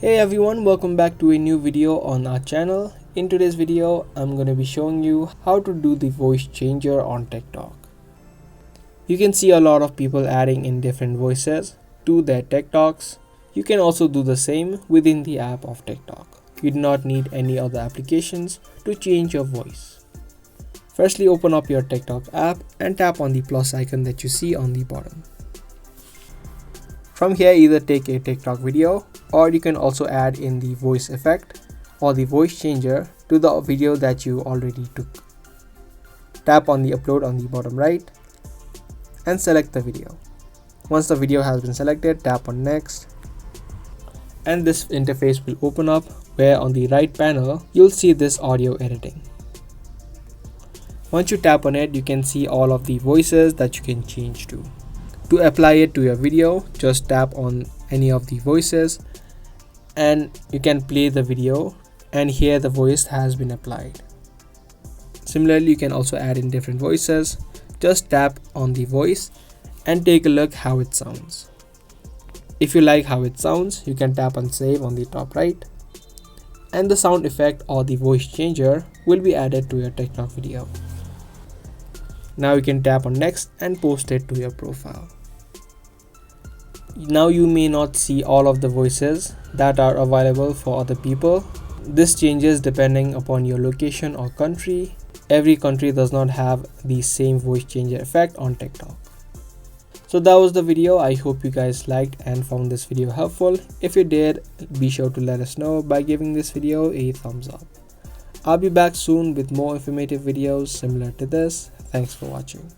Hey everyone, welcome back to a new video on our channel. In today's video, I'm going to be showing you how to do the voice changer on TikTok. You can see a lot of people adding in different voices to their TikToks. You can also do the same within the app of TikTok. You do not need any other applications to change your voice. Firstly, open up your TikTok app and tap on the plus icon that you see on the bottom. From here, either take a TikTok video or you can also add in the voice effect or the voice changer to the video that you already took. Tap on the upload on the bottom right and select the video. Once the video has been selected, tap on next and this interface will open up where on the right panel you'll see this audio editing. Once you tap on it, you can see all of the voices that you can change to. To apply it to your video, just tap on any of the voices and you can play the video and here the voice has been applied. Similarly, you can also add in different voices. Just tap on the voice and take a look how it sounds. If you like how it sounds, you can tap on save on the top right and the sound effect or the voice changer will be added to your TikTok video. Now you can tap on next and post it to your profile. Now you may not see all of the voices that are available for other people. This changes depending upon your location or country. Every country does not have the same voice changer effect on TikTok. So that was the video. I hope you guys liked and found this video helpful. If you did, be sure to let us know by giving this video a thumbs up. I'll be back soon with more informative videos similar to this. Thanks for watching.